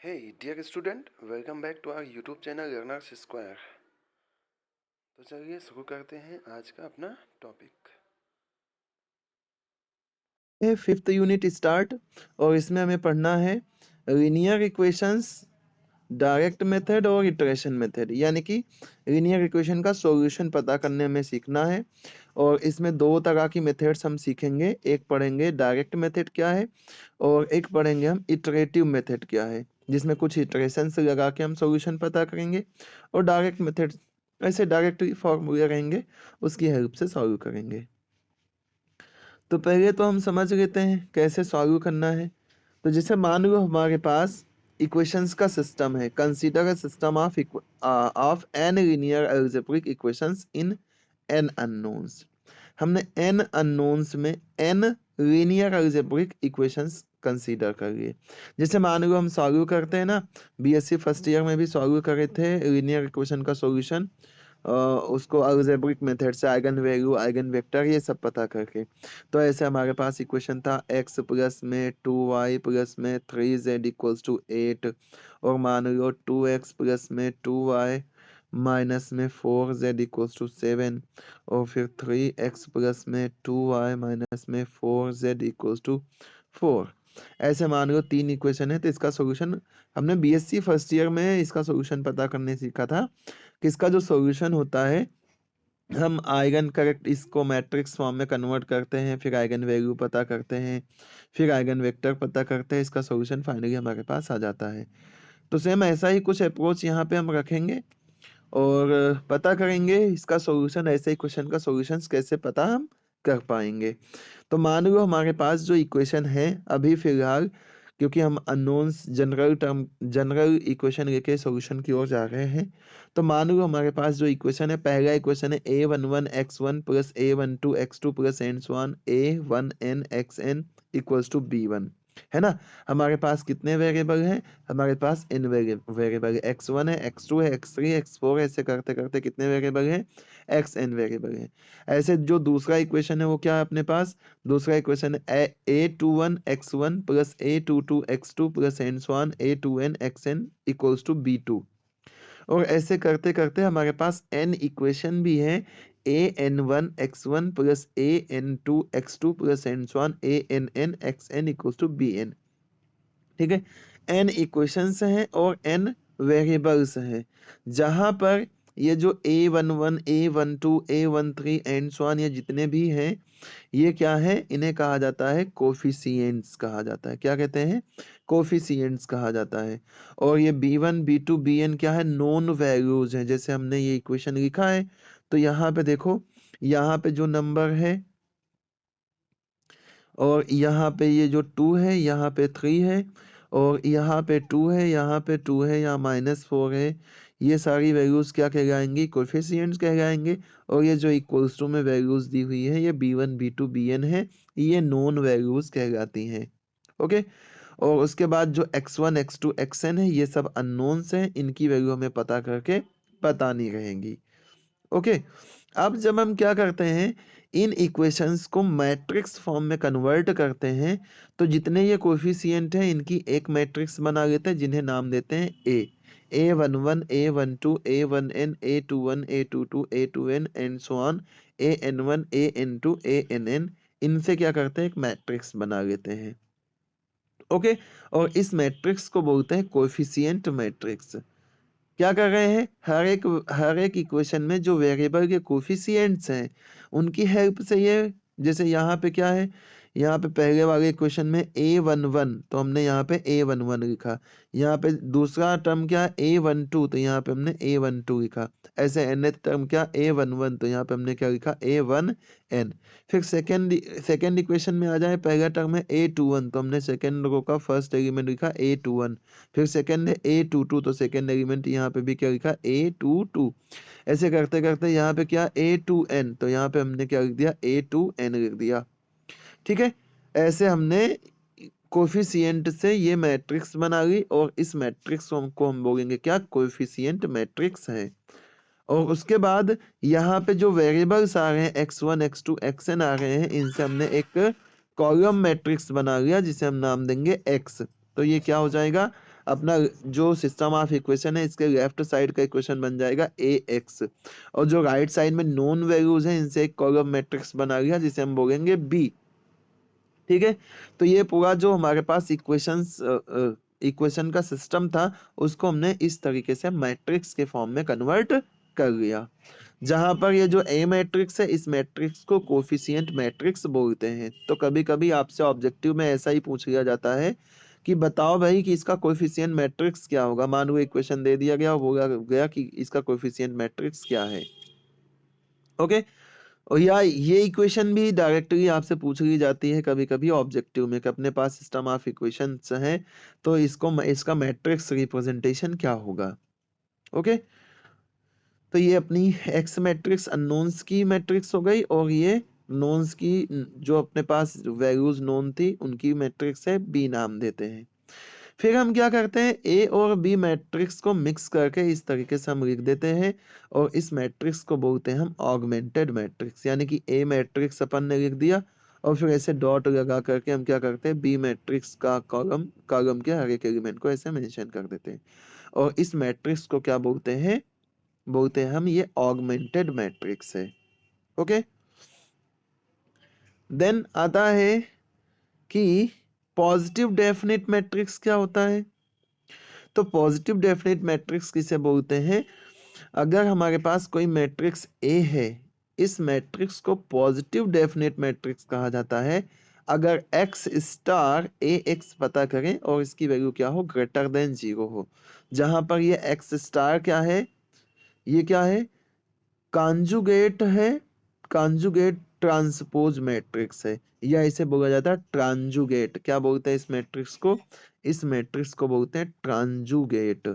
Hey dear student, welcome back to our YouTube channel Learners Square। तो चलिए शुरू करते हैं आज का अपना टॉपिक। है फिफ्थ यूनिट स्टार्ट और इसमें हमें पढ़ना है लीनियर इक्वेशंस, डायरेक्ट मेथड और इटरेशन मेथड, यानी कि लीनियर इक्वेशन का सॉल्यूशन पता करने में सीखना है। और इसमें दो तरह की मेथड्स हम सीखेंगे, एक पढ़ेंगे डायरेक्ट मेथड क्या है और एक पढ़ेंगे हम इटरेटिव मेथड क्या है, जिसमें कुछ इटरेशंस लगा के हम सॉल्यूशन पता करेंगे। और डायरेक्ट मेथड ऐसे डायरेक्ट फॉर्मूले रहेंगे, उसकी हेल्प से सॉल्व करेंगे। तो पहले तो हम समझ लेते हैं कैसे सॉल्व करना है। तो जैसे मान लो हमारे पास इक्वेशंस का सिस्टम है, consider a system of n linear algebraic equations in n unknowns. हमने एन अननोन्स में n linear algebraic equations consider कर लिए। जैसे मान लो हम सॉल्व करते हैं ना, बीएससी फर्स्ट ईयर में भी सॉल्व करे थे लीनियर इक्वेशन का सॉल्यूशन, उसको अलजेब्रिक मेथड से आइगन वैल्यू, आइगन वेक्टर, ये सब पता करके। तो ऐसे हमारे पास इक्वेशन था x प्लस में 2y प्लस में 3z इक्वल्स टू 8, और मान लो 2x प्लस में 2y माइनस में 4z इक्वल्स टू 7, और फिर 3x प्लस में 2y माइनस में 4z इक्वल्स टू 4। ऐसे मान लो तीन इक्वेशन है, तो इसका सॉल्यूशन हमने बीएससी फर्स्ट ईयर में इसका सॉल्यूशन पता करने सीखा था कि इसका जो सॉल्यूशन होता है, हम आइगन करेक्ट इसको मैट्रिक्स फॉर्म में कन्वर्ट करते हैं, फिर आइगन वैल्यू पता करते हैं, फिर आइगन वेक्टर पता करते हैं, इसका सॉल्यूशन फाइनली हमारे पास आ जाता है। तो सेम ऐसा ही कुछ अप्रोच यहाँ पे हम रखेंगे और पता करेंगे इसका सॉल्यूशन, ऐसे इक्वेशन का सॉल्यूशंस कैसे पता हम कर पाएंगे। तो मान लो हमारे पास जो इक्वेशन है अभी फिलहाल, क्योंकि हम अननोन्स जनरल इक्वेशन लेके सॉल्यूशन की ओर जा रहे हैं, तो मान लो हमारे पास जो इक्वेशन है, पहला इक्वेशन है a11x1 plus a12x2 plus and so on a1n(xn) equals to b1, है ना। हमारे पास कितने वेरिएबल हैं? हमारे पास n वेरिएबल है, x1 है, x2 है, x3 x4, ऐसे करते करते कितने वेरिएबल हैं? xn वेरिएबल हैं। ऐसे जो दूसरा इक्वेशन है वो क्या है अपने पास? दूसरा इक्वेशन है a21x1 plus a22x2 plus and so on a2n(xn) equals to b2। और ऐसे करते करते हमारे पास n इक्वेशन भी है, an1x1 plus an2x2 plus and so on ann(xn) equals to bn। ठीक है, n इक्वेशंस हैं और n वेरिएबल्स हैं, जहां पर ये जो a11 a12 a13 and so on, ये जितने भी हैं, ये क्या है? इन्हें कहा जाता है कोफिशिएंट्स कहा जाता है। क्या कहते हैं? कोफिशिएंट्स कहा जाता है। और ये b1 b2 bn क्या है? नोन वैल्यूज हैं। जैसे हमने ये इक्वेशन लिखा है, तो यहाँ पे देखो, यहाँ पे जो नंबर है, और यहाँ पे ये जो 2 है, यहाँ पे 3 है, और यहाँ पे 2 है, यहाँ पे 2 है, यहाँ -4 है, ये सारी वैल्यूज़ क्या कहलाएंगी? कोफिशिएंट्स कहलाएंगे। और ये जो इक्वल्स टू में वैल्यूज़ दी हुई है, ये b1 b2 bn है, ये नोन वैल्यूज़ कहलाती हैं। ओके। और उसके बाद जो x1 x2 xn है, ये सब अननोन्स हैं, इनकी वैल्यू हमें पता करके बतानी रहेंगी। ओके। अब जब हम क्या करते हैं, इन इक्वेशंस को मैट्रिक्स फॉर्म में कन्वर्ट करते हैं, तो जितने ये कोफिशिएंट हैं इनकी एक मैट्रिक्स बना लेते हैं, जिन्हें नाम देते हैं a11 a12 a1n a21 a22 a2n and so on an1 an2 ann। इनसे क्या करते हैं? एक मैट्रिक्स बना लेते हैं। ओके। और इस मैट्रिक्स को बोलते हैं कोफिशिएंट मैट्रिक्स। क्या कर रहे हैं? हर एक इक्वेशन में जो वेरिएबल के कोफिशिएंट्स हैं, उनकी हेल्प से ये, जैसे यहाँ पे क्या है, यहाँ पे पहले वाले इक्वेशन में a11, तो हमने यहाँ पे a11 लिखा। यहाँ पे दूसरा टर्म क्या है? a12, तो यहाँ पे हमने a12 लिखा। ऐसे nth टर्म क्या? a11, तो यहाँ पे हमने क्या लिखा? a1n। फिर सेकेंड इक्वेशन में आ जाए, पहला टर्म है a21, तो हमने सेकेंड रो का फर्स्ट एलिमेंट लिखा a21। फिर सेकेंड है a22, तो सेकेंड एलिमेंट यहाँ पे भी क्या लिखा? a22। ऐसे करते करते यहाँ पे क्या? a2n, तो यहाँ पे हमने क्या लिख दिया? a2n लिख दिया। ठीक है। ऐसे हमने कोफिशिएंट से ये मैट्रिक्स बना ली, और इस मैट्रिक्स को हम बोलेंगे क्या? कोफिशिएंट मैट्रिक्स है। और उसके बाद यहाँ पे जो वेरिएबल्स आ रहे हैं x1 x2 xn आ रहे हैं, इनसे हमने एक कॉलम मैट्रिक्स बना लिया, जिसे हम नाम देंगे x। तो ये क्या हो जाएगा? अपना जो सिस्टम ऑफ इक्वेशन है इसके लेफ्ट साइड का इक्वेशन बन जाएगा ए एक्स, और जो राइट साइड में नॉन वैल्यूज हैं इनसे एक कॉलम मैट्रिक्स बना लिया जिसे हम बोलेंगे बी। ठीक है, तो ये पूरा जो हमारे पास इक्वेशन का सिस्टम था उसको हमने इस तरीके से मैट्रिक्स के फॉर्म में कन्वर्ट कर लिया, जहां पर ये जो ए मैट्रिक्स है इस मैट्रिक्स को कोफिशिएंट मैट्रिक्स बोलते हैं। तो कभी कभी आपसे ऑब्जेक्टिव में ऐसा ही पूछ लिया जाता है कि बताओ भाई कि इसका कोफिशिएंट मैट्रिक्स क्या होगा। मान लो इक्वेशन दे दिया गया और बोला गया कि इसका कोफिशिएंट मैट्रिक्स क्या है। ओके, और या ये इक्वेशन भी डायरेक्टली आपसे पूछ ली जाती है कभी कभी ऑब्जेक्टिव में कि अपने पास सिस्टम ऑफ इक्वेशंस हैं तो इसका मैट्रिक्स रिप्रेजेंटेशन क्या होगा। ओके, तो ये अपनी एक्स मैट्रिक्स अननोन्स की मैट्रिक्स हो गई, और ये नोन्स की जो अपने पास वैल्यूज नोन थी उनकी मैट्रिक्स है बी नाम देते हैं। फिर हम क्या करते हैं, ए और बी मैट्रिक्स को मिक्स करके इस तरीके से हम लिख देते हैं, और इस मैट्रिक्स को बोलते हैं हम ऑगमेंटेड मैट्रिक्स। यानी कि ए मैट्रिक्स अपन ने लिख दिया और फिर ऐसे डॉट लगा करके हम क्या करते हैं, बी मैट्रिक्स का कॉलम के हर एक एलिमेंट को ऐसे मेंशन कर देते हैं, और इस मैट्रिक्स को क्या बोलते हैं हम, ये ऑगमेंटेड मैट्रिक्स है। ओके, देन आता है कि पॉजिटिव डेफिनेट मैट्रिक्स क्या होता है। तो पॉजिटिव डेफिनेट मैट्रिक्स किसे बोलते हैं, अगर हमारे पास कोई मैट्रिक्स ए है, इस मैट्रिक्स को पॉजिटिव डेफिनेट मैट्रिक्स कहा जाता है अगर एक्स स्टार ए एक्स पता करें और इसकी वैल्यू क्या हो, ग्रेटर देन 0 हो। जहां पर ये एक्स स्टार क्या है, ये क्या है, कांजुगेट है, कांजुगेट ट्रांसपोज मैट्रिक्स है, या इसे बोला जाता है ट्रांजुगेट। क्या बोलते हैं इस मैट्रिक्स को, इस मैट्रिक्स को बोलते हैं ट्रांजुगेट,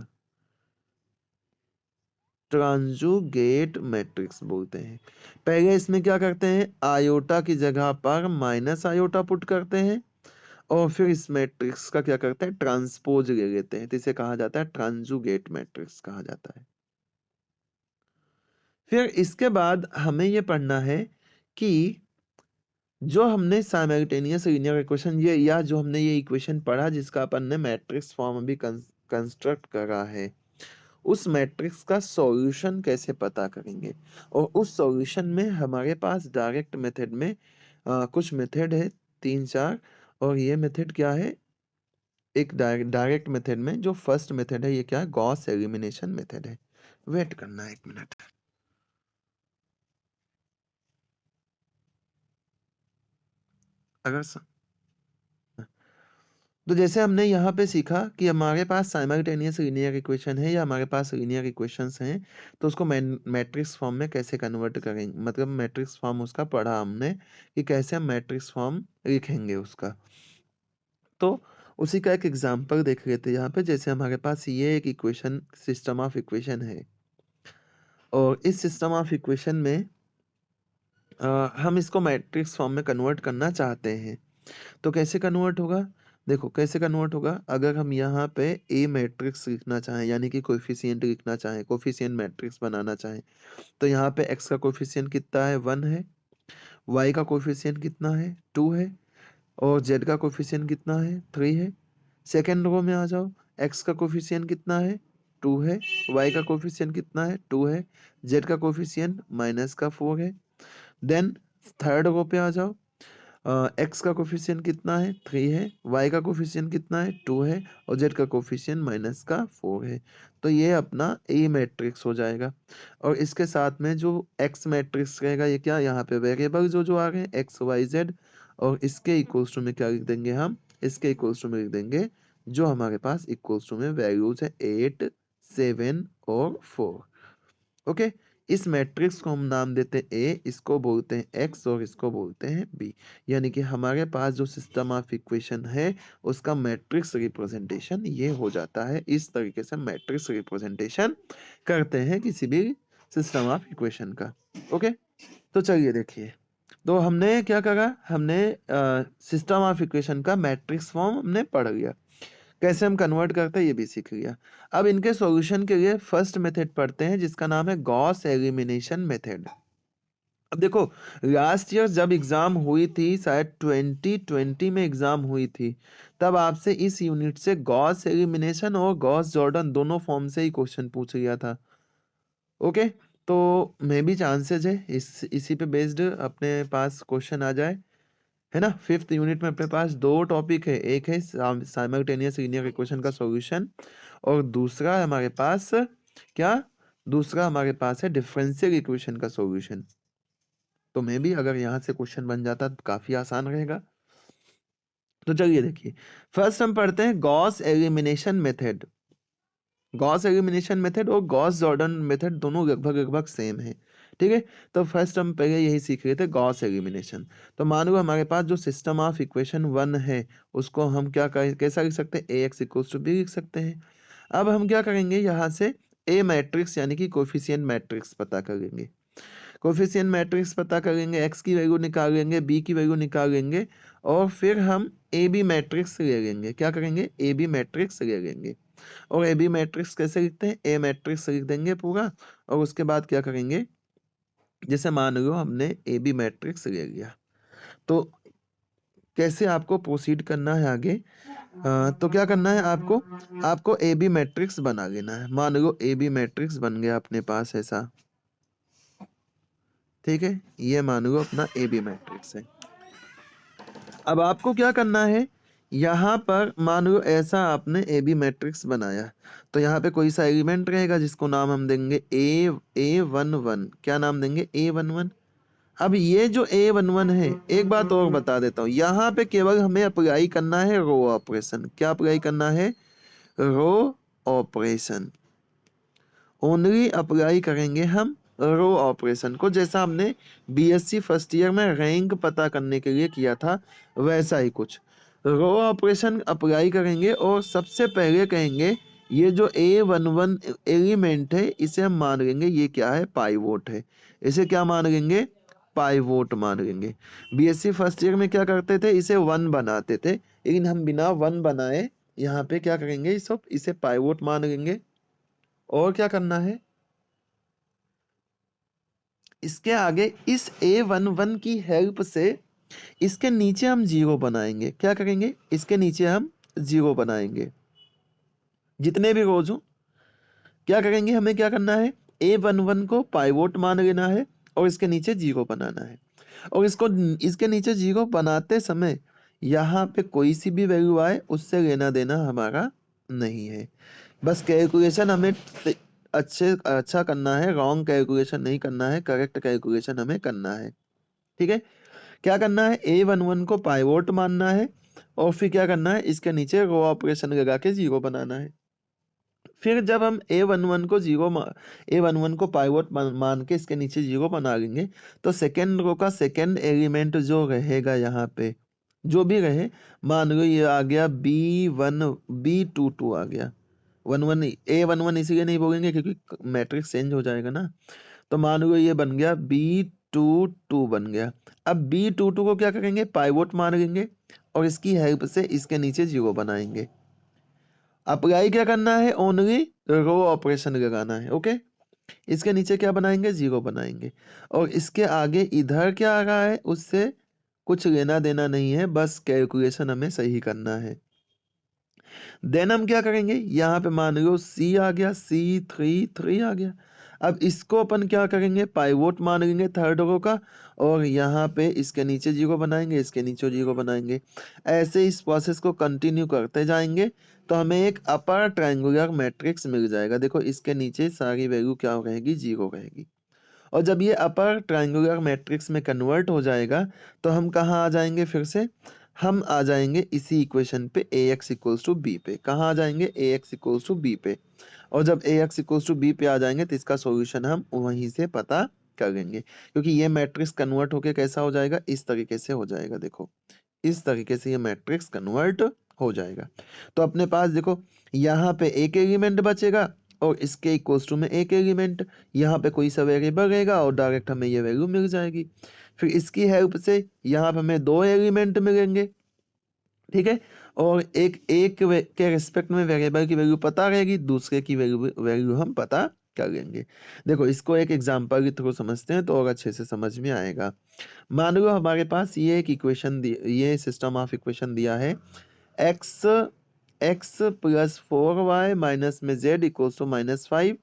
ट्रांजुगेट मैट्रिक्स बोलते हैं। पहले इसमें क्या करते हैं, आयोटा की जगह पर माइनस आयोटा पुट करते हैं, और फिर इस मैट्रिक्स का क्या करते हैं, ट्रांसपोज ले लेते हैं, तो इसे कहा जाता है ट्रांजुगेट मैट्रिक्स कहा जाता है। फिर इसके बाद हमें यह पढ़ना है कि जो हमने साइमल्टेनियस लीनियर इक्वेशन ये, या जो हमने ये इक्वेशन पढ़ा जिसका अपन ने मैट्रिक्स फॉर्म अभी कंस्ट्रक्ट करा है, उस मैट्रिक्स का सॉल्यूशन कैसे पता करेंगे। और उस सॉल्यूशन में हमारे पास डायरेक्ट मेथड में कुछ मेथड है 3-4, और ये मेथड क्या है, एक डायरेक्ट मेथड में जो फर्स्ट मेथड है ये क्या है, गॉस एलिमिनेशन मेथड है। वेट करना है 1 मिनट। अगर तो जैसे हमने यहाँ पे सीखा कि हमारे पास साइमल्टेनियस लीनियर इक्वेशन है या हमारे पास लीनियर इक्वेशंस हैं, तो उसको मैट्रिक्स फॉर्म में कैसे कन्वर्ट करेंगे, मतलब मैट्रिक्स फॉर्म उसका पढ़ा हमने कि कैसे हम मैट्रिक्स फॉर्म लिखेंगे उसका। तो उसी का एक एग्जांपल देख लेते हैं यहाँ पे। जैसे हमारे पास ये एक इक्वेशन सिस्टम ऑफ इक्वेशन है, और इस सिस्टम ऑफ इक्वेशन में हम इसको मैट्रिक्स फॉर्म में कन्वर्ट करना चाहते हैं। तो कैसे कन्वर्ट होगा, देखो कैसे कन्वर्ट होगा। अगर हम यहाँ पे ए मैट्रिक्स लिखना चाहें, यानी कि कोफिशिएंट लिखना चाहें, कोफिशिएंट मैट्रिक्स बनाना चाहें, तो यहाँ पे एक्स का कोफिशिएंट कितना है, 1 है, वाई का कोफिशिएंट कितना है, 2 है, और जेड का कोफिशिएंट कितना है, 3 है। सेकेंड रो में आ जाओ, एक्स का कोफिशिएंट कितना है, 2 है, वाई का कोफिशिएंट कितना है, 2 है, जेड का कोफिशिएंट -4 है। देन थर्ड रो पे आ जाओ, एक्स का कोफिशिएंट कितना है, 3 है, वाई का कोफिशिएंट कितना है, 2 है, और जेड का कोफिशिएंट -4 है। तो ये अपना ए मैट्रिक्स हो जाएगा। और इसके साथ में जो एक्स मैट्रिक्स रहेगा, ये क्या, यहाँ पे वेरिएबल जो आ रहे हैं एक्स वाई जेड, और इसके इक्वल्स टू में क्या लिख देंगे हम, इसके इक्वल्स टू में लिख देंगे जो हमारे पास इक्वल्स टू में वैल्यूज है 8, 7 और 4। ओके, इस मैट्रिक्स को हम नाम देते हैं ए, इसको बोलते हैं एक्स, और इसको बोलते हैं बी। यानी कि हमारे पास जो सिस्टम ऑफ इक्वेशन है उसका मैट्रिक्स रिप्रेजेंटेशन ये हो जाता है। इस तरीके से मैट्रिक्स रिप्रेजेंटेशन करते हैं किसी भी सिस्टम ऑफ इक्वेशन का। ओके, तो चलिए देखिए, तो हमने क्या करा, हमने सिस्टम ऑफ इक्वेशन का मैट्रिक्स फॉर्म हमने पढ़ लिया, कैसे हम कन्वर्ट करते हैं ये भी सीख लिया। अब इनके सॉल्यूशन के लिए फर्स्ट मेथड पढ़ते हैं जिसका नाम है गॉस एलिमिनेशन मेथड। अब देखो, लास्ट ईयर जब एग्जाम हुई थी, शायद 2020 में एग्जाम हुई थी, तब आपसे इस यूनिट से गॉस एलिमिनेशन और गॉस जॉर्डन दोनों फॉर्म से ही क्वेश्चन पूछ लिया था। ओके, तो मे भी चांसेस है इसी पे बेस्ड अपने पास क्वेश्चन आ जाए, है ना। फिफ्थ यूनिट में अपने पास दो टॉपिक है, एक है साइमल्टेनियस लीनियर इक्वेशन का सॉल्यूशन, और दूसरा हमारे पास क्या, दूसरा हमारे पास है डिफरेंशियल इक्वेशन का सॉल्यूशन। तो मे भी अगर यहाँ से क्वेश्चन बन जाता तो काफी आसान रहेगा। तो चलिए देखिए, फर्स्ट हम पढ़ते हैं Gauss elimination method. Gauss elimination method और गॉस जॉर्डन मेथड दोनों लगभग लगभग सेम है, ठीक है। तो फर्स्ट हम पहले यही सीख रहे थे, गॉस एलिमिनेशन। तो मान लो हमारे पास जो सिस्टम ऑफ इक्वेशन 1 है, उसको हम कैसा लिख सकते हैं, ax इक्वल्स टू बी लिख सकते हैं। अब हम क्या करेंगे, यहाँ से ए मैट्रिक्स यानी कि कोफिशिएंट मैट्रिक्स पता करेंगे। कोफिशिएंट मैट्रिक्स पता करेंगे, एक्स की वैल्यू निकालेंगे, बी की वैल्यू निकालेंगे, और फिर हम ए बी मैट्रिक्स ले लेंगे। क्या करेंगे, ए बी मैट्रिक्स ले लेंगे। और ए बी मैट्रिक्स कैसे लिखते हैं, ए मैट्रिक्स लिख देंगे पूरा, और उसके बाद क्या करेंगे, जैसे मान लो हमने ए बी मैट्रिक्स ले लिया, तो कैसे आपको प्रोसीड करना है आगे। तो क्या करना है आपको, आपको ए बी मैट्रिक्स बना लेना है। मान लो ए बी मैट्रिक्स बन गया अपने पास ऐसा, ठीक है, ये मान लो अपना ए बी मैट्रिक्स है। अब आपको क्या करना है, यहाँ पर मान लो ऐसा आपने ए बी मैट्रिक्स बनाया, तो यहाँ पे कोई सा एलिमेंट रहेगा जिसको नाम हम देंगे A11। क्या नाम देंगे, A11। अब ये जो A11 है, एक बात और बता देता हूँ, यहाँ पे केवल हमें अप्लाई करना है रो ऑपरेशन। क्या अप्लाई करना है, रो ऑपरेशन। ओनली अप्लाई करेंगे हम रो ऑपरेशन को, जैसा हमने बीएससी फर्स्ट ईयर में रैंक पता करने के लिए किया था, वैसा ही कुछ रो ऑपरेशन अप्लाई करेंगे। और सबसे पहले कहेंगे ये जो A11 एलिमेंट है, इसे हम मान लेंगे ये क्या है, पाइवोट है। इसे क्या मान लेंगे, पाइवोट मान लेंगे। बीएससी फर्स्ट ईयर में क्या करते थे, इसे 1 बनाते थे, लेकिन हम बिना 1 बनाए यहाँ पे क्या करेंगे, इसे पाइवोट मान लेंगे। और क्या करना है, इसके आगे इस A11 की हेल्प से इसके नीचे हम जीरो बनाएंगे। क्या करेंगे, इसके नीचे हम जीरो बनाएंगे, जितने भी रोज हो। क्या करेंगे, हमें क्या करना है, A11 को पाइवोट मान लेना है और इसके नीचे जीरो बनाना है। और इसके नीचे जीरो बनाते समय यहाँ पे कोई सी भी वैल्यू आए उससे लेना देना हमारा नहीं है। बस कैलकुलेशन हमें अच्छा करना है, रॉन्ग कैलकुलेशन नहीं करना है, करेक्ट कैलकुलेशन हमें करना है, ठीक है। क्या करना है, A11 को पाइवोट मानना है, और फिर क्या करना है, इसके नीचे रो ऑपरेशन लगा के जीरो बनाना है। फिर जब हम A11 को पाइवोट मान के इसके नीचे जीरो बना लेंगे, तो सेकेंड रो का सेकेंड एलिमेंट जो रहेगा यहाँ पे, जो भी रहे, मान लो ये आ गया B22 आ गया। 11 इसीलिए नहीं बोलेंगे क्योंकि मैट्रिक्स चेंज हो जाएगा ना। तो मान लो ये बन गया B22 बन गया। अब B22 को क्या करेंगे, पाइवोट मान लेंगे और इसकी हेल्प से इसके नीचे जीरो बनाएंगे। अप्लाई क्या करना है, ओनली रो ऑपरेशन लगाना है, ओके। इसके नीचे क्या बनाएंगे, जीरो बनाएंगे, और इसके आगे इधर क्या आ रहा है उससे कुछ लेना देना नहीं है, बस कैलकुलेशन हमें सही करना है। देन हम क्या करेंगे, यहाँ पे मान लो C आ गया, C3 आ गया। अब इसको अपन क्या करेंगे, पाइवोट मान लेंगे थर्ड रो का, और यहाँ पे इसके नीचे जीरो बनाएंगे, इसके नीचे जीरो बनाएंगे। ऐसे इस प्रोसेस को कंटिन्यू करते जाएंगे तो हमें एक अपर ट्रायंगुलर मैट्रिक्स मिल जाएगा। देखो इसके नीचे सारी वैल्यू क्या रहेगी, जीरो रहेगी। और जब ये अपर ट्रायंगुलर मैट्रिक्स में कन्वर्ट हो जाएगा तो हम कहाँ आ जाएंगे, फिर से हम आ जाएंगे इसी इक्वेशन पे ax इक्वल्स टू बी पे। कहाँ आ जाएंगे, ax इक्वल्स टू बी पे। और जब ax इक्वल्स टू बी पे आ जाएंगे तो इसका सॉल्यूशन हम वहीं से पता कर लेंगे, क्योंकि ये मैट्रिक्स कन्वर्ट होके कैसा हो जाएगा, इस तरीके से हो जाएगा। देखो इस तरीके से ये मैट्रिक्स कन्वर्ट हो जाएगा। तो अपने पास देखो यहाँ पे एक एलिमेंट बचेगा और इसके इक्वल्स टू में एक एलिमेंट, यहाँ पे कोई सा वेरिएबल रहेगा और डायरेक्ट हमें ये वैल्यू मिल जाएगी। फिर इसकी हेल्प से यहाँ पे हमें दो एलिमेंट मिलेंगे, ठीक है। और एक के रिस्पेक्ट में वेरिएबल की वैल्यू पता रहेगी, दूसरे की वैल्यू हम पता कर लेंगे। देखो इसको एक एग्जांपल के थ्रू समझते हैं तो और अच्छे से समझ में आएगा। मान लो हमारे पास ये एक इक्वेशन ये सिस्टम ऑफ इक्वेशन दिया है x x plus 4y minus में z equals to -5,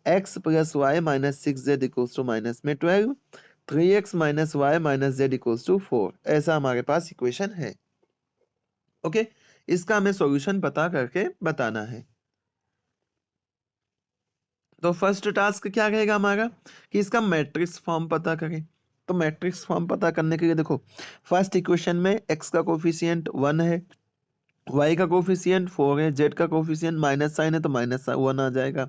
x plus y minus 6z equals to minus में 12, 3x minus y minus z equals to 4। ऐसा हमारे पास इक्वेशन है। ओके, इसका हमें सॉल्यूशन पता करके बताना है। तो फर्स्ट टास्क क्या रहेगा हमारा कि इसका मैट्रिक्स फॉर्म पता करें। तो मैट्रिक्स फॉर्म पता करने के लिए देखो फर्स्ट इक्वेशन में x का कोफिशिएंट 1 है, y का कोफिशिएंट 4 है, z का कोफिशिएंट माइनस साइन है तो -1 आ जाएगा।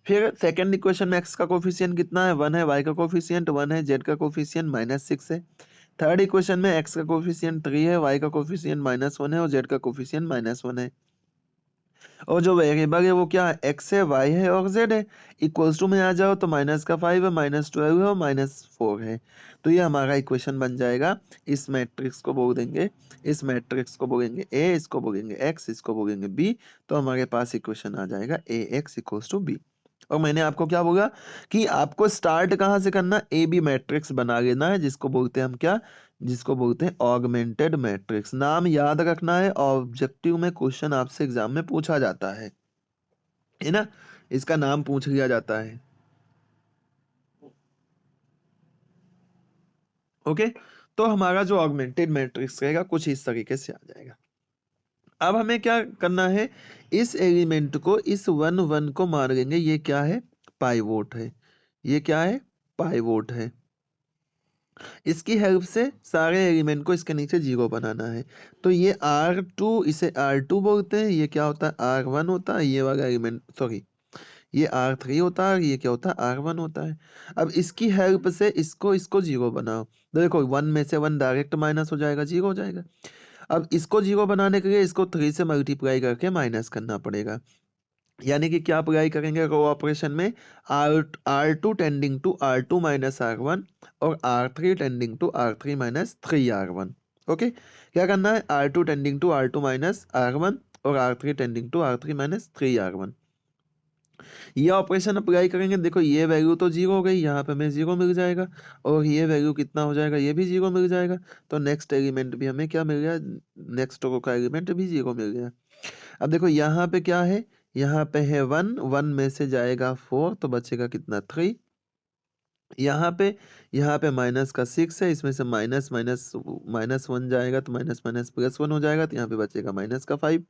फिर सेकंड इक्वेशन में x का कोफिशिएंट कितना है 1 है, y का कोफिशिएंट 1 है, z का कोफिशिएंट -6 है। थर्ड इक्वेशन में x का कोफिशिएंट 3 है, y का कोफिशिएंट -1 है और z का कोफिशिएंट -1 है। और जो वेरिएबल है वो क्या है x है, y है और z है। इक्वल्स टू में आ जाओ तो -5 है, -12 है और -4 है। तो ये हमारा इक्वेशन बन जाएगा। इस मैट्रिक्स को बोल देंगे, इस मैट्रिक्स को बोलेंगे a, इसको बोलेंगे x, इसको बोलेंगे b। तो हमारे पास इक्वेशन आ जाएगा ax इक्वल्स टू b। और मैंने आपको क्या बोला कि आपको स्टार्ट कहाँ से करना, ए बी मैट्रिक्स बना लेना है, जिसको बोलते हैं हम क्या, जिसको बोलते हैं ऑगमेंटेड मैट्रिक्स। नाम याद रखना है, ऑब्जेक्टिव में क्वेश्चन आपसे एग्जाम में पूछा जाता है ना, इसका नाम पूछ लिया जाता है। ओके, तो हमारा जो ऑगमेंटेड मैट्रिक्स रहेगा कुछ इस तरीके से आ जाएगा। अब हमें क्या करना है, इस एलिमेंट को, इस 1 1 को मान लेंगे ये क्या है, पाइवोट है। ये क्या है, पाइवोट है। इसकी हेल्प से सारे एलिमेंट को इसके नीचे 0 बनाना है। तो ये R2, इसे R2 बोलते हैं, ये क्या होता है R1 होता है, ये वाला एलिमेंट सॉरी ये R3 होता है, ये क्या होता है R1 होता है। अब इसकी हेल्प से इसको इसको 0 बनाओ। देखो 1 में से 1 डायरेक्ट माइनस हो जाएगा, 0 हो जाएगा। अब इसको 0 बनाने के लिए इसको 3 से मल्टीप्लाई करके माइनस करना पड़ेगा। यानी कि क्या अप्लाई करेंगे रो ऑपरेशन में, R2 tending to R2 minus R1 और R3 tending to R3 minus 3R1। Okay, क्या करना है, R2 tending to R2 minus R1 और R3 tending to R3 minus 3R1। ये ऑपरेशन अप्लाई करेंगे, देखो ये वैल्यू तो 0 हो गई, यहाँ पे हमें 0 मिल जाएगा और ये वैल्यू कितना हो जाएगा, ये भी 0 मिल जाएगा। तो नेक्स्ट एलिमेंट भी हमें क्या मिल गया, नेक्स्ट रो का एलिमेंट भी 0 मिल गया। अब देखो यहाँ पे क्या है, यहाँ पे है 1, 1 में से जाएगा 4 तो बचेगा कितना 3। यहाँ पे माइनस का 6 है, इसमें से माइनस माइनस माइनस 1 जाएगा तो माइनस माइनस प्लस 1 हो जाएगा, तो यहाँ पे बचेगा माइनस का 5।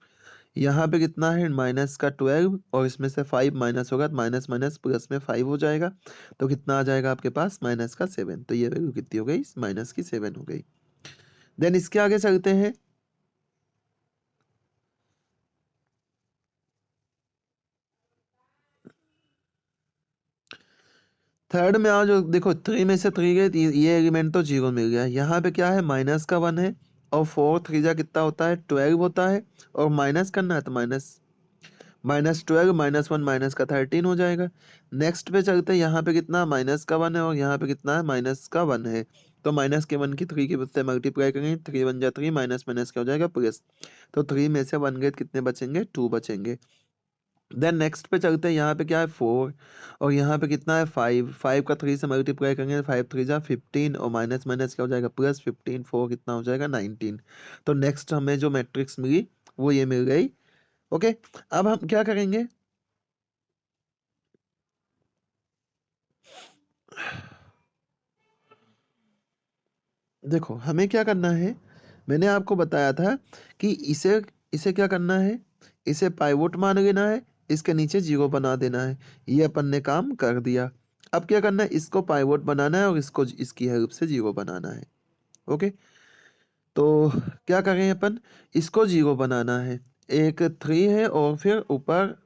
यहाँ पे कितना है माइनस का 12 और इसमें से 5 माइनस होगा तो माइनस माइनस प्लस में 5 हो जाएगा। तो कितना आ जाएगा आपके पास माइनस का 7। तो ये वैल्यू कितनी हो गई, माइनस की 7 हो गई। देन इसके आगे चलते हैं। थर्ड में आओ, जो देखो 3 में से 3 गए, ये एलिमेंट तो 0 मिल गया। यहाँ पे क्या है माइनस का 1 है और 4 3 जा कितना होता है 12 होता है और माइनस करना है तो -12 -1 माइनस का 13 हो जाएगा। नेक्स्ट पे चलते हैं, यहाँ पे कितना माइनस का 1 है और यहाँ पे कितना है माइनस का 1 है। तो माइनस के 1 की 3 की से मल्टीप्लाई करेंगे, 3 1 जा 3 माइनस माइनस क्या हो जाएगा प्लस। तो 3 में से 1 गए कितने बचेंगे, 2 बचेंगे। देन नेक्स्ट पे चलते हैं, यहाँ पे क्या है 4 और यहाँ पे कितना है 5, 5 का 3 से मल्टीप्लाई करेंगे, 5 3 जा 15 और माइनस माइनस क्या हो जाएगा प्लस 15, 4 कितना हो जाएगा 19। तो नेक्स्ट हमें जो मैट्रिक्स मिली वो ये मिल गई। ओके, अब हम क्या करेंगे, देखो हमें क्या करना है, मैंने आपको बताया था कि इसे इसे क्या करना है, इसे पाइवोट मान लेना है, इसके नीचे 0 बना देना है। ये अपन ने काम कर दिया। अब क्या करना है, इसको पाइवोट बनाना है और इसको इसकी हेल्प से 0 बनाना है। ओके, तो क्या करें अपन, इसको 0 बनाना है, एक 3 है और फिर ऊपर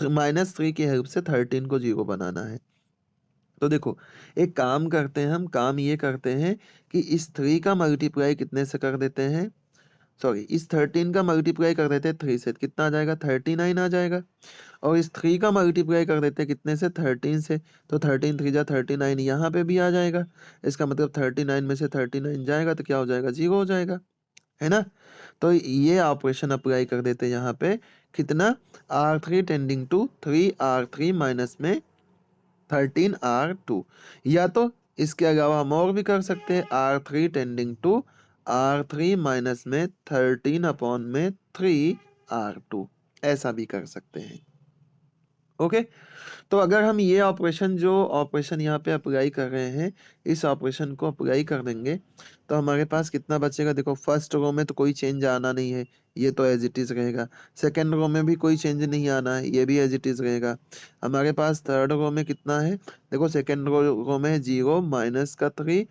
-3 की हेल्प से 13 को 0 बनाना है। तो देखो एक काम करते हैं, हम काम ये करते हैं कि इस 3 का मल्टीप्लाई कितने से कर देते हैं, सॉरी इस 13 का मल्टीप्लाई कर देते हैं 3 से, कितना आ जाएगा 39 आ जाएगा। और इस 3 का मल्टीप्लाई कर देते हैं कितने से 13 से, तो 13 3 जा 39 यहाँ पे भी आ जाएगा। इसका मतलब 39 में से 39 जाएगा तो क्या हो जाएगा 0 हो जाएगा। है ना। तो ये ऑपरेशन अप्लाई कर देते हैं यहाँ पे, कितना R3 tending to 3R3 minus में 13R2, या तो इसके अलावा हम और भी कर सकते हैं, R3 tending to R3 minus में 13 अपॉन में 3R2, ऐसा भी कर सकते हैं। ओके, तो अगर हम ये ऑपरेशन, जो ऑपरेशन यहाँ पे अप्लाई कर रहे हैं, इस ऑपरेशन को अप्लाई कर देंगे तो हमारे पास कितना बचेगा। देखो फर्स्ट रो में तो कोई चेंज आना नहीं है, ये तो एज इट इज रहेगा। सेकेंड रो में भी कोई चेंज नहीं आना है, ये भी एज इट इज रहेगा। हमारे पास थर्ड रो में कितना है, देखो सेकेंड रो में 0 माइनस का 3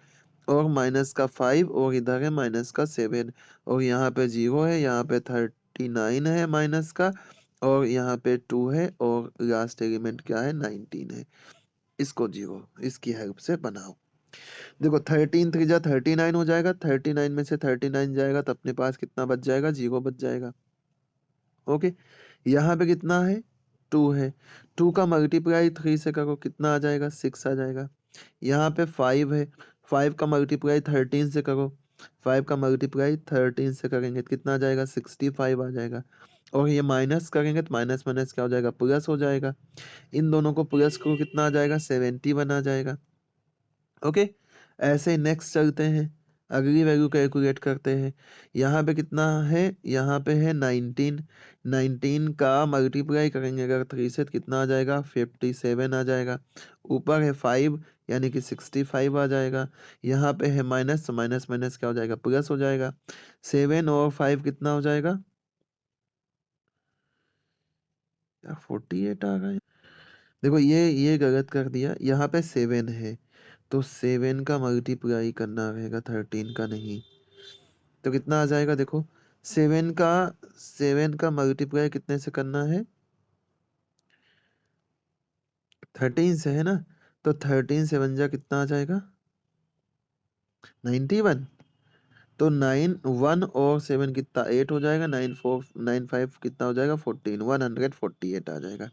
और माइनस का 5 और इधर है माइनस का 7 और यहाँ पे 0 है, यहाँ पे 39 है माइनस का और यहाँ पे 2 है और लास्ट एलिमेंट क्या है 19 है। इसको 0 इसकी हेल्प से बनाओ। देखो 13 3 जा 39 हो जाएगा, 39 में से 39 जाएगा तो अपने पास कितना बच जाएगा, 0 बच जाएगा। ओके, यहाँ पे कितना है 2 है, 2 का मल्टीप्लाई 3 से करो कितना आ जाएगा 6 आ जाएगा। यहाँ पे 5 है, 5 का मल्टीप्लाई 13 से करो, 5 का मल्टीप्लाई 13 से करेंगे तो कितना आ जाएगा 65 आ जाएगा। और ये माइनस करेंगे तो माइनस माइनस क्या हो जाएगा, प्लस हो जाएगा। इन दोनों को प्लस करो कितना आ जाएगा 71 आ जाएगा। ओके, ऐसे नेक्स्ट चलते हैं, अगली वैल्यू कैलकुलेट करते हैं। यहाँ पे कितना है, यहाँ पे है 19, 19 का मल्टीप्लाई करेंगे अगर 3 से तो कितना आ जाएगा 57 आ जाएगा। ऊपर है 5 यानी कि 65 आ जाएगा। यहाँ पे है माइनस, तो माइनस माइनस क्या हो जाएगा, प्लस हो जाएगा। 7 और 5 कितना हो जाएगा, 48 आ गए। देखो ये गलत कर दिया, यहाँ पे 7 है तो 7 का मल्टीप्लाई करना रहेगा 13 का नहीं, तो कितना आ जाएगा। देखो 7 का मल्टीप्लाई कितने से करना है, 13 से है ना, तो 13 से बन जा कितना आ जाएगा 91। तो 9 1 और 7 कितना 8 हो जाएगा, 9 4 9 5 कितना हो जाएगा 14, 148 आ जाएगा।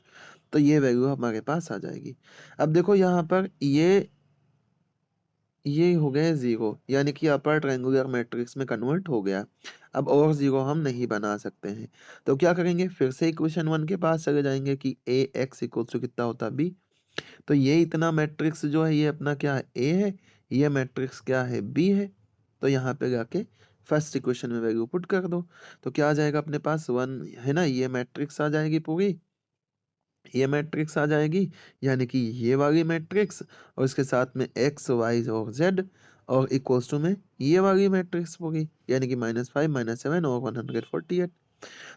तो ये वैल्यू हमारे पास आ जाएगी। अब देखो यहाँ पर ये हो गए 0 यानी कि अपर ट्रायंगुलर मैट्रिक्स में कन्वर्ट हो गया। अब और 0 हम नहीं बना सकते हैं, तो क्या करेंगे, फिर से इक्वेशन 1 के पास चले जाएंगे कि ए एक्स इक्वल टू कितना होता है बी। तो ये इतना मैट्रिक्स जो है ये अपना क्या है ए है, ये मैट्रिक्स क्या है बी है। तो यहाँ पे जाके फर्स्ट इक्वेशन में वैल्यू पुट कर दो, तो क्या आ जाएगा अपने पास 1 है ना, ये मैट्रिक्स आ जाएगी पूरी, ये मैट्रिक्स आ जाएगी यानी कि ये वाली मैट्रिक्स और इसके साथ में एक्स वाई और जेड और इक्वल्स टू में ये वाली मैट्रिक्स होगी यानी कि -5 -7 और 148।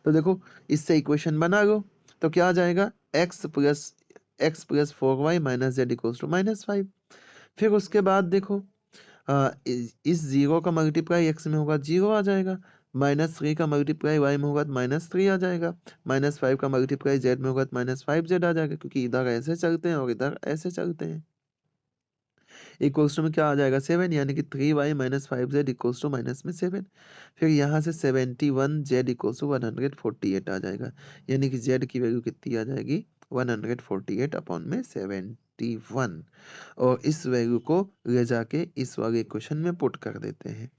तो देखो इससे इक्वेशन बना लो, तो क्या आ जाएगा x plus 4y minus z equals to -5। फिर उसके बाद देखो इस 0 का मल्टीप्लाई एक्स में होगा 0 आ जाएगा, -3 का मल्टीप्लाई वाई में होगा तो -3 आ जाएगा, -5 का मल्टीप्लाई जेड में होगा तो -5 जेड आ जाएगा, क्योंकि इधर ऐसे चलते हैं और इधर ऐसे चलते हैं। इक्वल्स टू में क्या आ जाएगा 7 यानी कि 3y minus 5z equals to minus में 7। फिर यहाँ से 71z इक्वल्स टू 148 आ जाएगा यानी कि z की वैल्यू कितनी आ जाएगी 148 अपॉन में 71। और इस वैल्यू को ले जाके इस वाले इक्वेशन में पुट कर देते हैं।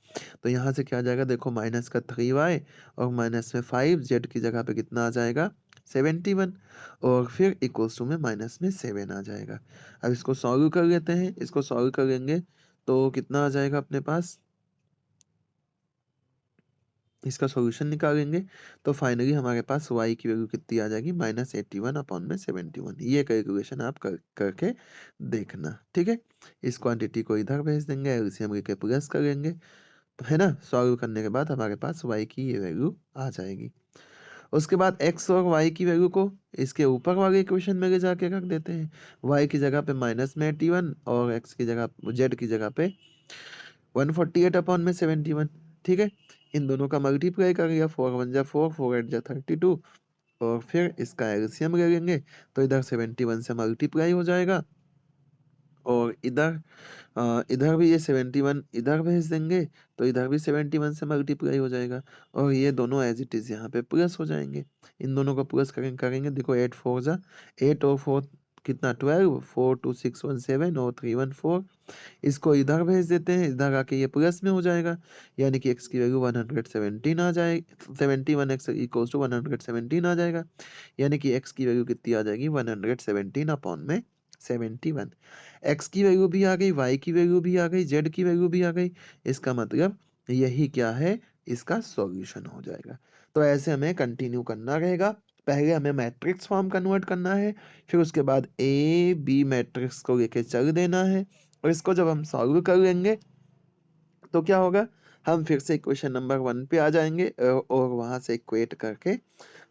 तो यहाँ से क्या आ जाएगा, देखो माइनस का 3y और माइनस में 5z की जगह पे कितना आ जाएगा 71 और फिर इक्वल्स टू में माइनस में 7 आ जाएगा। अब इसको सॉल्व कर लेते हैं, इसको सॉल्व करेंगे तो कितना आ जाएगा अपने पास, इसका सॉल्यूशन निकालेंगे तो फाइनली हमारे पास y की वैल्यू कितनी आ जाएगी -81 अपॉन में 71। ये कैलकुलेशन आप करके देखना, ठीक है। इस क्वांटिटी को इधर भेज देंगे, एलसीएम लेके प्लस करेंगे तो है ना, सॉल्व करने के बाद हमारे पास y की ये वैल्यू आ जाएगी। उसके बाद x और y की वैल्यू को इसके ऊपर वाले इक्वेशन में ले जाके रख देते हैं, y की जगह पे -81 और x की जगह z की जगह पे 148 अपॉन में 71, ठीक है। इन दोनों का मल्टीप्लाई कर लिया, 4 1 जा 4 4 8 जा 32 और फिर इसका एलसीएम ले लेंगे तो इधर 71 से मल्टीप्लाई हो जाएगा और इधर भी ये 71 इधर भेज देंगे तो इधर भी 71 से मल्टीप्लाई हो जाएगा और ये दोनों एज इट इज यहाँ पे प्लस हो जाएंगे। इन दोनों को प्लस करेंगे देखो 8 4 जा 8 और 4 कितना 12, 4 2 6 1 7 और 3 1 4 इसको इधर भेज देते हैं, इधर आके ये प्लस में हो जाएगा, यानी कि x की वैल्यू 117 आ जाए 71x इक्वल्स टू 117 आ जाएगा, यानी कि x की वैल्यू कितनी आ जाएगी 117 अपॉन में 71। x की वैल्यू भी आ गई, y की वैल्यू भी आ गई, z की वैल्यू भी आ गई, इसका मतलब यही क्या है, इसका सॉल्यूशन हो जाएगा। तो ऐसे हमें कंटिन्यू करना रहेगा। पहले हमें मैट्रिक्स फॉर्म कन्वर्ट करना है, फिर उसके बाद ए बी मैट्रिक्स को लेके चल देना है, और इसको जब हम सॉल्व कर लेंगे तो क्या होगा, हम फिर से इक्वेशन नंबर 1 पे आ जाएंगे और वहां से इक्वेट करके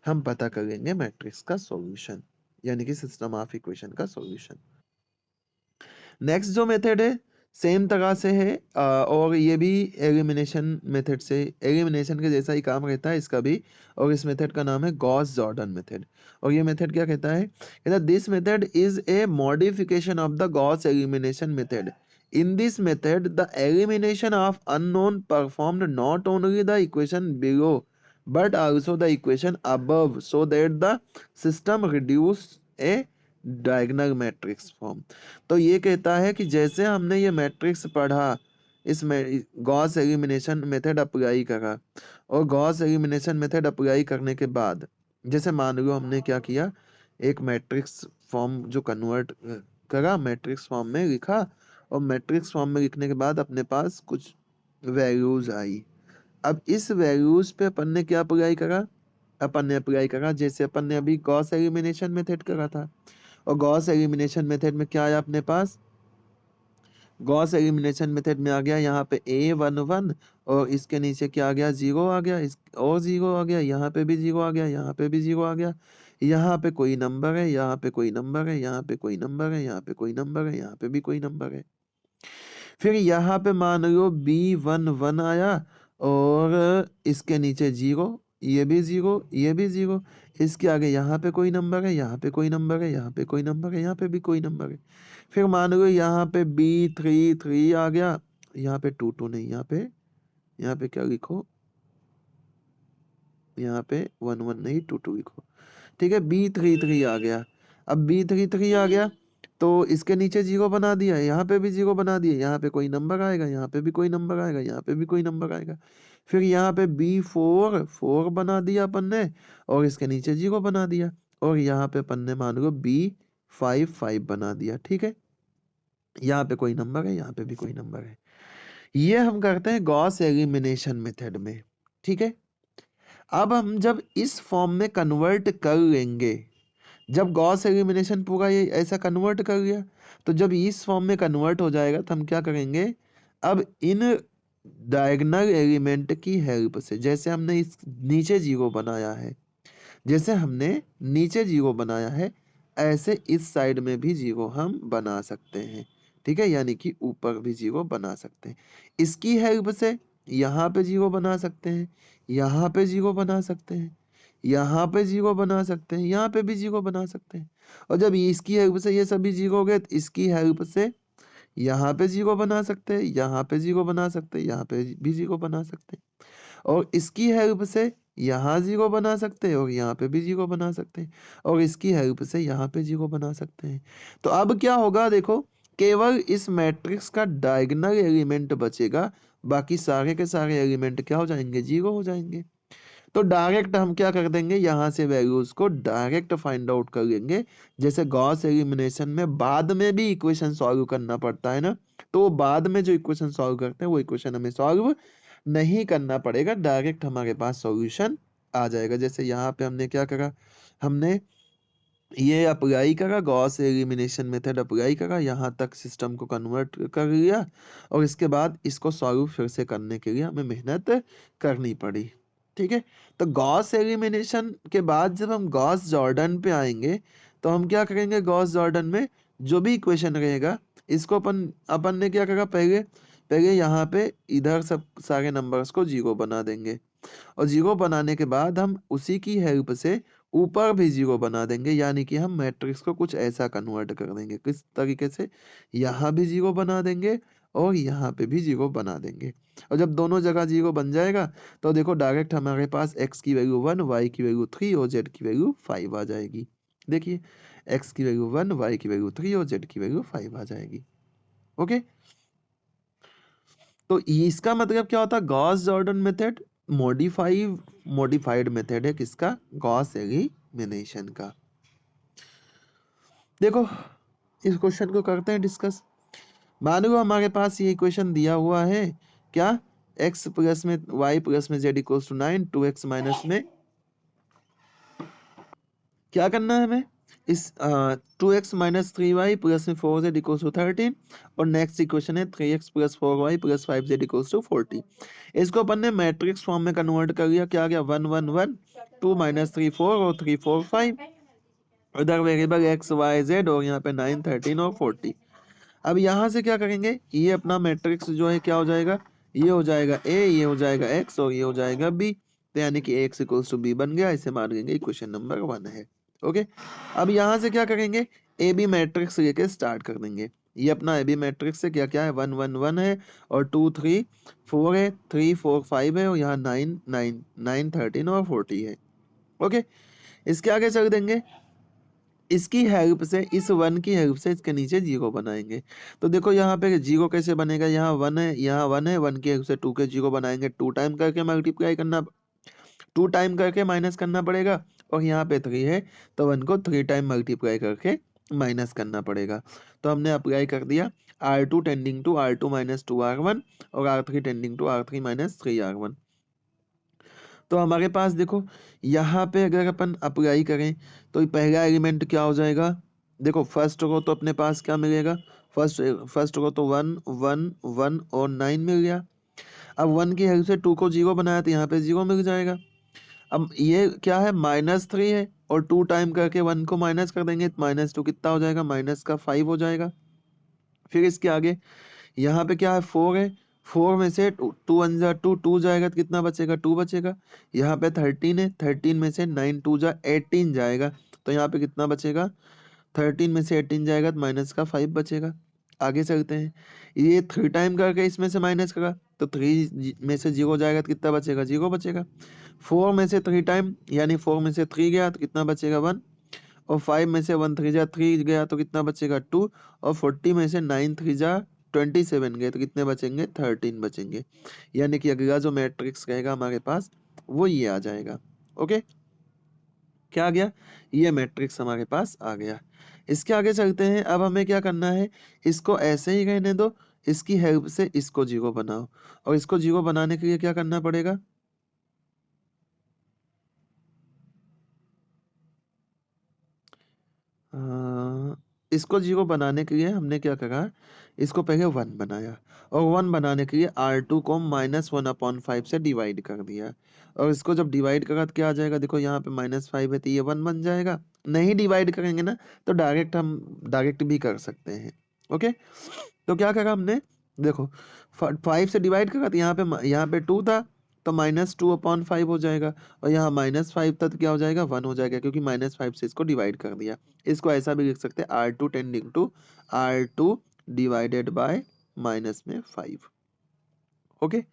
हम पता कर लेंगे मैट्रिक्स का सॉल्यूशन, यानी कि सिस्टम ऑफ इक्वेशन का सॉल्यूशन। नेक्स्ट जो मेथड है सेम तरह से है और ये भी एलिमिनेशन मेथड से, एलिमिनेशन के जैसा ही काम रहता है इसका भी, और इस मेथड का नाम है गॉस जॉर्डन मेथड। और ये मेथड क्या कहता है this method is a modification of the Gauss elimination method. In this method, the elimination of unknown performed not only the equation below, but also the equation above, so that the system reduce a diagonal matrix form। तो ये कहता है कि जैसे हमने ये matrix पढ़ा, इसमें गॉस एलिमिनेशन मेथड अप्लाई करा, और गॉस एलिमिनेशन मेथड अप्लाई करने के बाद जैसे मान लो हमने क्या किया, एक मैट्रिक्स फॉर्म जो कन्वर्ट करा मैट्रिक्स फॉर्म में लिखा, और मैट्रिक्स फॉर्म में लिखने के बाद अपने पास कुछ वैल्यूज आई। अब इस वैल्यूज पे अपन ने क्या अप्लाई करा, अपन ने अप्लाई करा जैसे अपन ने अभी गॉस एलिमिनेशन मेथड करा था, और गॉस एलिमिनेशन मेथड में क्या आया अपने पास, गॉस एलिमिनेशन मेथड में आ गया यहाँ पे a11 और इसके नीचे क्या आ गया 0 आ गया, इस और 0 आ गया, यहाँ पे भी 0 आ गया, यहाँ पे भी 0 आ गया, यहाँ पे कोई नंबर है, यहाँ पे कोई नंबर है, यहाँ पे कोई नंबर है, यहाँ पे कोई नंबर है, यहाँ पे भी कोई नंबर है। फिर यहाँ पे मान लो b11 आया और इसके नीचे 0, ये भी 0, ये भी 0, इसके आगे यहाँ पे कोई नंबर है, यहाँ पे कोई नंबर है, यहाँ पे कोई नंबर है, यहाँ पे भी कोई नंबर है। फिर मान लो यहाँ पे b33 आ गया, यहाँ पे 22 नहीं, यहाँ पे क्या लिखो, यहाँ पे 11 नहीं 22 लिखो, ठीक है। b33 आ गया, अब b33 आ गया तो इसके नीचे 0 बना दिया, यहाँ पे भी 0 बना दिया, यहाँ पे कोई नंबर आएगा, यहाँ पे भी कोई नंबर आएगा, यहाँ पे भी कोई नंबर आएगा। फिर यहाँ पे b4 बना दिया अपन ने, और इसके नीचे 0 बना दिया, और यहाँ पे अपन ने मान लो b55 बना दिया, ठीक है। यहाँ पे कोई नंबर है, यहाँ पे भी कोई नंबर है। ये हम करते हैं गॉस एलिमिनेशन मेथड में, ठीक है। अब हम जब इस फॉर्म में कन्वर्ट कर लेंगे, जब गॉस एलिमिनेशन पूरा ये ऐसा कन्वर्ट कर लिया, तो जब इस फॉर्म में कन्वर्ट हो जाएगा तो हम क्या करेंगे, अब इन डायगोनल एलिमेंट की हेल्प से, जैसे हमने इस नीचे 0 बनाया है, जैसे हमने नीचे 0 बनाया है, ऐसे इस साइड में भी 0 हम बना सकते हैं, ठीक है, यानी कि ऊपर भी 0 बना सकते हैं। इसकी हेल्प से यहाँ पे 0 बना सकते हैं, यहाँ पे 0 बना सकते हैं, यहाँ पे 0 बना सकते हैं, यहाँ पे भी 0 बना सकते हैं। और जब इसकी हेल्प से ये सभी 0 हो गए, तो इसकी हेल्प से यहाँ पे 0 बना सकते हैं, यहाँ पे 0 बना सकते हैं, यहाँ पे भी 0 बना सकते हैं, और इसकी हेल्प से यहाँ 0 बना सकते हैं, और यहाँ पे भी 0 बना सकते हैं, और इसकी हेल्प से यहाँ पे 0 बना सकते हैं। तो अब क्या होगा देखो, केवल इस मैट्रिक्स का डायगोनल एलिमेंट बचेगा, बाकी सारे के सारे एलिमेंट क्या हो जाएंगे, 0 हो जाएंगे। तो डायरेक्ट हम क्या कर देंगे, यहाँ से वैल्यूज को डायरेक्ट फाइंड आउट कर लेंगे। जैसे गॉस एलिमिनेशन में बाद में भी इक्वेशन सॉल्व करना पड़ता है ना, तो वो बाद में जो इक्वेशन सॉल्व करते हैं वो इक्वेशन हमें सॉल्व नहीं करना पड़ेगा, डायरेक्ट हमारे पास सॉल्यूशन आ जाएगा। जैसे यहाँ पे हमने क्या करा, हमने ये अप्लाई करा, गॉस एलिमिनेशन मेथड अप्लाई करा, यहाँ तक सिस्टम को कन्वर्ट कर लिया, और इसके बाद इसको सॉल्व फिर से करने के लिए हमें मेहनत करनी पड़ी, ठीक है। तो गॉस एलिमिनेशन के बाद जब हम गॉस जॉर्डन पे आएंगे, तो हम क्या करेंगे, गॉस जॉर्डन में जो भी इक्वेशन रहेगा, इसको अपन अपन ने क्या करा, पहले पहले यहाँ पे इधर सब सारे नंबर्स को 0 बना देंगे, और 0 बनाने के बाद हम उसी की हेल्प से ऊपर भी 0 बना देंगे, यानी कि हम मैट्रिक्स को कुछ ऐसा कन्वर्ट कर देंगे। किस तरीके से, यहाँ भी 0 बना देंगे और यहाँ पे भी 0 बना देंगे, और जब दोनों जगह 0 बन जाएगा तो देखो डायरेक्ट हमारे पास x की वैल्यू 1, y की वैल्यू 3 और z की वैल्यू 5 आ जाएगी। देखिए x की वैल्यू 1, y की वैल्यू 3 और z की वैल्यू 5 आ जाएगी। ओके, तो इसका मतलब क्या होता है, Gauss Jordan method modified method है किसका, गॉस एलिमिनेशन का। देखो इस क्वेश्चन को करते हैं डिस्कस। मान लो हमारे पास ये इक्वेशन दिया हुआ है, क्या, x प्लस में y प्लस में z equals to 9, 2x minus में क्या करना है हमें, इस 2x माइनस 3y प्लस में 4z इक्वल्स टू 13, और नेक्स्ट इक्वेशन है 3x plus 4y plus 5z equals to 40। इसको अपन ने मैट्रिक्स फॉर्म में कन्वर्ट कर लिया, क्या आ गया 1 1 1, 2 माइनस 3 4 और 3 4 5, उधर वेरिएबल x y z और यहाँ पे 9 13 और 40। अब यहाँ से क्या करेंगे, ये अपना मैट्रिक्स जो है क्या हो जाएगा, ये हो जाएगा a, ये हो जाएगा x और ये हो जाएगा b, तो यानी कि x इक्वल्स टू b बन गया। इसे मान लेंगे इक्वेशन नंबर 1 है। ओके, अब यहाँ से क्या करेंगे, ए बी मैट्रिक्स लेके स्टार्ट कर देंगे। ये अपना ए बी मैट्रिक्स से क्या क्या है, 1 1 1 है और 2 3 4 है, 3 4 5 है और यहाँ 9 9 9 13 और 40 है। ओके, इसके आगे चल देंगे, इसकी हेल्प से, इस 1 की हेल्प से इसके नीचे जीरो बनाएंगे। तो देखो यहाँ पे जीरो कैसे बनेगा, यहाँ 1 है, यहाँ 1 है, 1 की हेल्प से 2 के जीरो बनाएंगे, 2 टाइम करके मल्टीप्लाई करना, 2 टाइम करके माइनस करना पड़ेगा, और यहाँ पे 3 है तो 1 को 3 टाइम मल्टीप्लाई करके माइनस करना पड़ेगा। तो हमने अप्लाई कर दिया R2 tending to R2 minus 2R1 और R3 tending to R3 minus 3R1। तो हमारे पास देखो यहाँ पे अगर अपन अप्लाई करें तो पहला एलिमेंट क्या हो जाएगा, देखो फर्स्ट को तो अपने पास क्या मिलेगा, फर्स्ट को तो 1 1 1 और 9 मिल गया। अब 1 की हेल्प से 2 को 0 बनाया तो यहाँ पे 0 मिल जाएगा। अब ये क्या है, -3 है और 2 टाइम करके 1 को माइनस कर देंगे तो -2 कितना हो जाएगा, -5 हो जाएगा। फिर इसके आगे यहाँ पे क्या है, 4 है, 4 में से 2 1 जा 2, 2 जाएगा तो कितना बचेगा, 2 बचेगा। यहाँ पे 13 है, 13 में से 9 2 जा 18 जाएगा, तो यहाँ पे कितना बचेगा, 13 में से 18 जाएगा तो -5 बचेगा। आगे चलते हैं, ये 3 टाइम करके इसमें से माइनस करा तो 3 में से 0 जाएगा तो कितना बचेगा, 0 बचेगा। 4 में से 3 टाइम यानी 4 में से 3 गया तो कितना बचेगा, 1, और 5 में से 1 3 जा 3 गया तो कितना बचेगा, 2, और 40 में से 9 3 जा 27 गए तो कितने बचेंगे, 13 बचेंगे। यानी कि अगला जो मैट्रिक्स रहेगा हमारे पास वो ये आ जाएगा। ओके, क्या आ गया, ये मैट्रिक्स हमारे पास आ गया। इसके आगे चलते हैं, अब हमें क्या करना है, इसको ऐसे ही रहने दो, इसकी हेल्प से इसको 0 बनाओ, और इसको 0 बनाने के लिए क्या करना पड़ेगा, इसको 0 बनाने के लिए हमने क्या करा, इसको पहले 1 बनाया, और 1 बनाने के लिए R2 को -1/5 से डिवाइड कर दिया, और इसको जब डिवाइड करा तो क्या आ जाएगा, देखो यहाँ पे -5 है तो ये 1 बन जाएगा। नहीं डिवाइड करेंगे ना तो हम डायरेक्ट भी कर सकते हैं। ओके, तो क्या करा हमने, देखो 5 से डिवाइड करा तो यहाँ पे 2 था तो -2/5 हो जाएगा, और यहाँ -5 था तो क्या हो जाएगा, 1 हो जाएगा, क्योंकि -5 से इसको डिवाइड कर दिया। इसको ऐसा भी लिख सकते हैं, R2 tending to R2 divided by -5। Okay,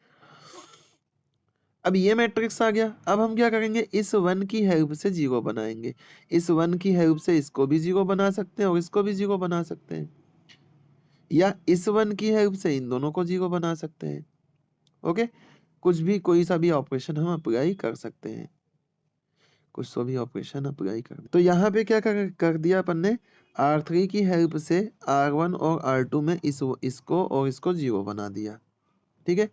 अब ये मैट्रिक्स आ गया। अब हम क्या करेंगे, इस 1 की हेल्प से 0 बनाएंगे, इस 1 की हेल्प से इसको भी 0 बना सकते हैं और इसको भी 0 बना सकते हैं, या इस 1 की हेल्प से इन दोनों को 0 बना सकते हैं। ओके, कुछ भी, कोई सा भी ऑपरेशन हम अप्लाई कर सकते हैं, कुछ तो भी ऑपरेशन अप्लाई कर, तो यहाँ पे क्या कर दिया अपन ने, R3 की हेल्प से R1 और R2 में इसको और इसको 0 बना दिया। ठीक है,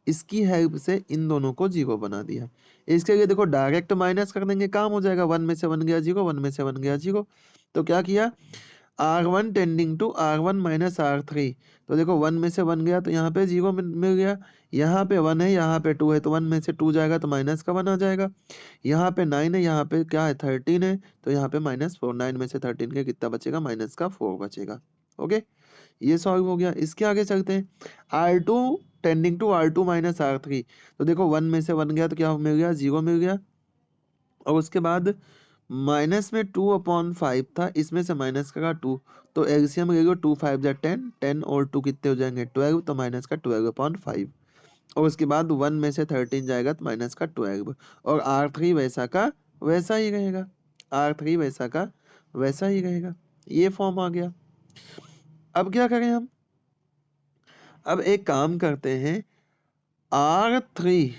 इसकी हेल्प से इन दोनों को 0 बना दिया। इसके लिए देखो डायरेक्ट माइनस कर देंगे, काम हो जाएगा, 1 में से 1 गया 0, 1 में से 1 गया 0। तो क्या किया, R1 tending to R1 minus R3, तो देखो 1 में से 1 गया तो यहाँ पे 0 मिल गया, यहाँ पे 1 है, यहाँ पे 2 है, तो 1 में से 2 जाएगा तो माइनस का 1 आ जाएगा। यहाँ पे 9 है, यहाँ पे क्या है 13 है, तो यहाँ पे -4, 9 में से 13 के कितना बचेगा, -4 बचेगा। ओके, ये सॉल्व हो गया। इसके आगे चलते हैं, R2 tending to R2 minus R3, तो देखो 1 में से 1 गया तो क्या मिल गया, 0 मिल गया, और उसके बाद माइनस में 2/5 था, इसमें से माइनस का 2, तो एलसीएम ले लो, 2 5 जा 10, 10 और 2 कितने हो जाएंगे 12, तो माइनस का 12/5, और उसके बाद 1 में से 13 जाएगा तो माइनस का 12, और R3 वैसा का वैसा ही रहेगा, R3 वैसा का वैसा ही रहेगा। ये फॉर्म आ गया। अब क्या करें हम, अब एक काम करते हैं, R3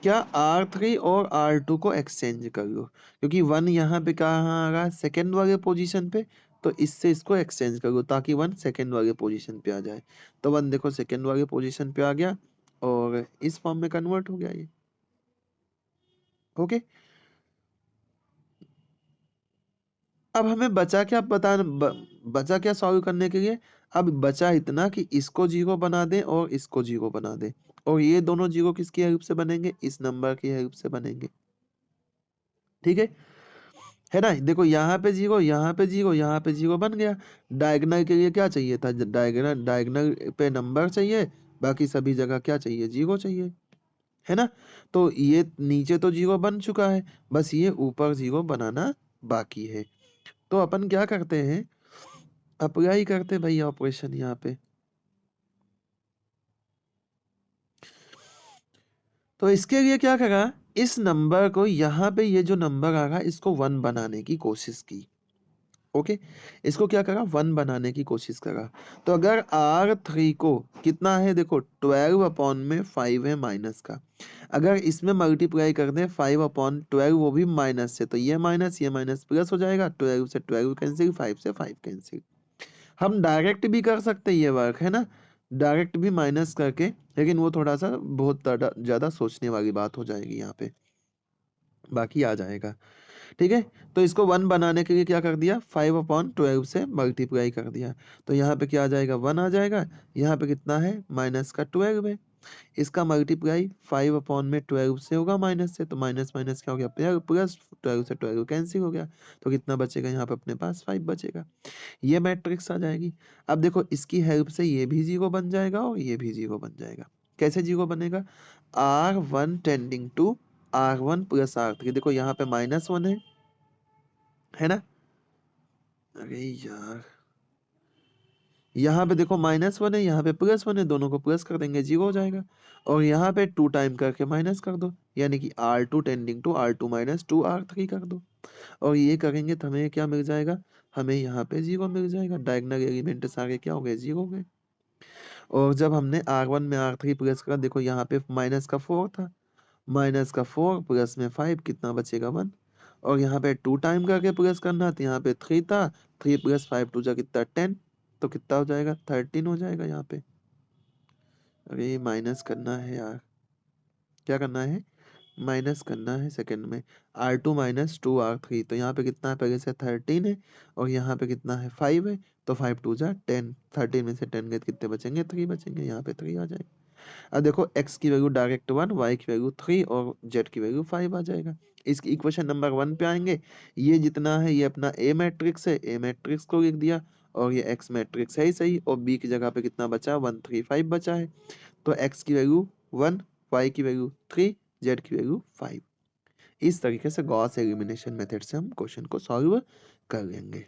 क्या R3 और R2 को एक्सचेंज कर लो, क्योंकि 1 यहाँ पे कहाँ आ रहा है, सेकेंड वाले पोजीशन पे, तो इससे इसको एक्सचेंज कर लो ताकि 1 सेकेंड वाले पोजीशन पे आ जाए। तो 1 देखो सेकेंड वाले पोजीशन पे आ गया और इस फॉर्म में कन्वर्ट हो गया ये। ओके, अब हमें बचा क्या बचा क्या सॉल्व करने के लिए। अब बचा इतना कि इसको 0 बना दें और इसको 0 बना दें, और ये दोनों 0 किसकी हेल्प से बनेंगे, इस नंबर की हेल्प से बनेंगे। ठीक है ना। देखो यहाँ पे 0, यहाँ पे 0, यहाँ पे 0 बन गया। डायगोनल के लिए क्या चाहिए था, डायगोनल डायगोनल पे नंबर चाहिए, बाकी सभी जगह क्या चाहिए, 0 चाहिए, है ना। तो ये नीचे तो 0 बन चुका है, बस ये ऊपर 0 बनाना बाकी है। तो अपन क्या करते हैं, अप्लाई करते हैं भाई ऑपरेशन यहाँ पे। तो इसके लिए क्या करा, इस नंबर को यहाँ पे ये जो नंबर आ रहा है इसको 1 बनाने की कोशिश की। ओके, इसको क्या करा, 1 बनाने की कोशिश करा। तो अगर R3 को कितना है, देखो 12 अपॉन में 5 है माइनस का, अगर इसमें मल्टीप्लाई कर दें 5 अपॉन 12 वो भी माइनस से, तो ये माइनस प्लस हो जाएगा, 12 से 12 कैंसिल, 5 से 5 कैंसिल। हम डायरेक्ट भी कर सकते हैं ये वर्क, है ना, डायरेक्ट भी माइनस करके, लेकिन वो थोड़ा सा बहुत ज़्यादा सोचने वाली बात हो जाएगी यहाँ पे, बाकी आ जाएगा। ठीक है, तो इसको 1 बनाने के लिए क्या कर दिया, 5 अपॉन 12 से मल्टीप्लाई कर दिया, तो यहाँ पे क्या आ जाएगा, 1 आ जाएगा। यहाँ पे कितना है, माइनस का 12 है, इसका मल्टीप्लाई 5 अपॉन में 12 से होगा माइनस से, तो माइनस माइनस क्या हो गया, प्लस, 12 से 12 कैंसिल हो गया, तो कितना बचेगा यहाँ पे अपने पास, 5 बचेगा। ये मैट्रिक्स आ जाएगी। अब देखो इसकी हेल्प से ये भी 0 बन जाएगा और ये भी 0 बन जाएगा। कैसे 0 बनेगा, R1 tending to R1 plus R3, देखो यहाँ पे -1 है ना। अरे यार, यहाँ पे देखो -1 है, यहाँ पे +1 है, दोनों को प्लस कर देंगे 0 हो जाएगा, और यहाँ पे 2 टाइम करके माइनस कर दो, यानी कि R2 tending to R2 minus 2 R3 कर दो, और ये करेंगे तो हमें क्या मिल जाएगा, हमें यहाँ पे 0 मिल जाएगा। डायगोनल एलिमेंट सारे क्या हो गए, 0 हो गए। और जब हमने R1 में R3 प्लस करा, देखो यहाँ पे माइनस का 4 था, माइनस का 4 प्लस में 5 कितना बचेगा, 1, और यहाँ पे 2 टाइम करके प्लस करना, तो यहाँ पे 3 था, 3 प्लस 5 2 जा कितना 10, तो कितना हो जाएगा, 13 हो जाएगा यहाँ पे। अरे माइनस करना है यार, क्या करना है, माइनस करना है सेकंड में, R2 माइनस 2 R3, तो यहाँ पे कितना है, पहले से 13 है, और यहाँ पे कितना है, 5 है, तो 5 2 जा 10, 13 में से 10 गए कितने बचेंगे, 3 बचेंगे, यहाँ पे 3 आ जाएगा। अब देखो x की वैल्यू डायरेक्ट 1, y की वैल्यू 3 और z की वैल्यू 5 आ जाएगा। इसकी इक्वेशन नंबर 1 पे आएंगे, ये जितना है ये अपना A मैट्रिक्स है, A मैट्रिक्स को लिख दिया, और ये x मैट्रिक्स है ही सही, और B की जगह पे कितना बचा, 1 3 5 बचा है, तो x की वैल्यू 1, y की वैल्यू 3, z की वैल्यू 5। इस तरीके से गॉस एलिमिनेशन मेथड से हम क्वेश्चन को सॉल्व कर लेंगे।